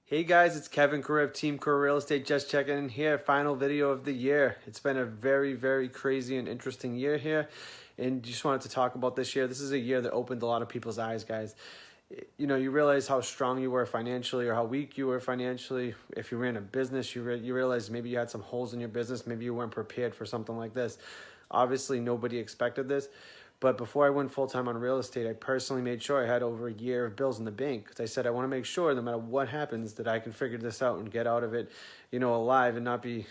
Hey guys, it's Kevin Correia of Team Correia Real Estate. Just checking in here. Final video of the year. It's been a very crazy and interesting year here. And just wanted to talk about this year. This is a year that opened a lot of people's eyes, guys. You know, you realize how strong you were financially or how weak you were financially. If you ran a business, you realize maybe you had some holes in your business. Maybe you weren't prepared for something like this. Obviously, nobody expected this. But before I went full-time on real estate, I personally made sure I had over a year of bills in the bank. Because I said, I want to make sure no matter what happens that I can figure this out and get out of it, alive and not be,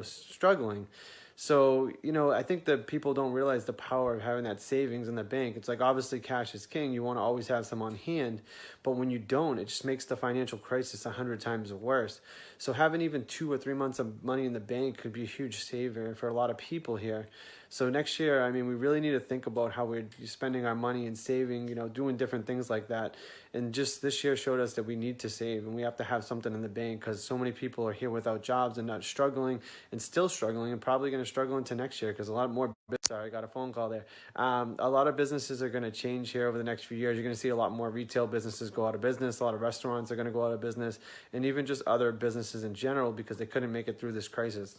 struggling. So, I think that people don't realize the power of having that savings in the bank. It's like, obviously cash is king. You want to always have some on hand. But when you don't, it just makes the financial crisis 100 times worse. So having even 2 or 3 months of money in the bank could be a huge saver for a lot of people here. So next year, we really need to think about how we're spending our money and saving, doing different things like that. And just this year showed us that we need to save and we have to have something in the bank because so many people are here without jobs and not struggling and still struggling and probably going to struggle into next year because a lot more, sorry, I got a phone call there. A lot of businesses are going to change here over the next few years. You're going to see a lot more retail businesses go out of business. A lot of restaurants are going to go out of business and even just other businesses in general because they couldn't make it through this crisis.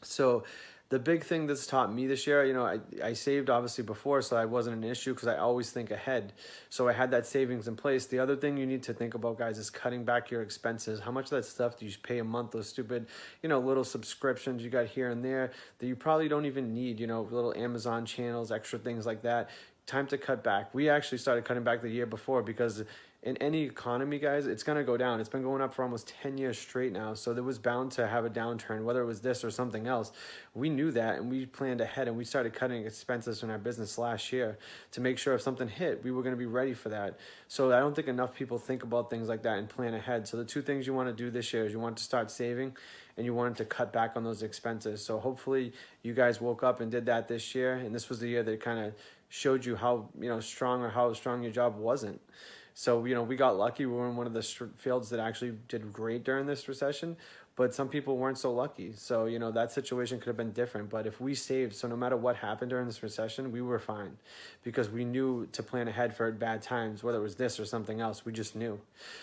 So the big thing that's taught me this year, I saved obviously before, so I wasn't an issue because I always think ahead. So I had that savings in place. The other thing you need to think about, guys, is cutting back your expenses. How much of that stuff do you pay a month? Those stupid, little subscriptions you got here and there that you probably don't even need, little Amazon channels, extra things like that. Time to cut back. We actually started cutting back the year before because in any economy, guys, it's going to go down. It's been going up for almost 10 years straight now. So there was bound to have a downturn, whether it was this or something else. We knew that and we planned ahead and we started cutting expenses in our business last year to make sure if something hit, we were going to be ready for that. So I don't think enough people think about things like that and plan ahead. So the two things you want to do this year is you want to start saving and you wanted to cut back on those expenses. So hopefully you guys woke up and did that this year. And this was the year that kind of showed you how, strong or how strong your job wasn't. So, we got lucky. We were in one of the fields that actually did great during this recession, but some people weren't so lucky. So, that situation could have been different. But if we saved, so no matter what happened during this recession, we were fine because we knew to plan ahead for bad times, whether it was this or something else, we just knew.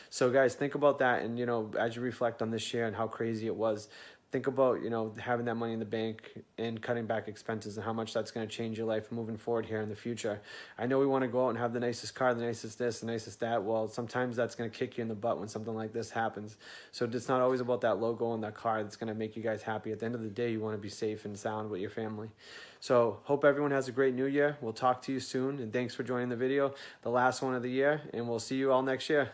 So guys, think about that. And, as you reflect on this year and how crazy it was, think about, having that money in the bank and cutting back expenses and how much that's going to change your life moving forward here in the future. I know we want to go out and have the nicest car, the nicest this, the nicest that. Well, sometimes that's going to kick you in the butt when something like this happens. So it's not always about that logo on that car that's going to make you guys happy. At the end of the day, you want to be safe and sound with your family. So hope everyone has a great new year. We'll talk to you soon. And thanks for joining the video, the last one of the year. And we'll see you all next year.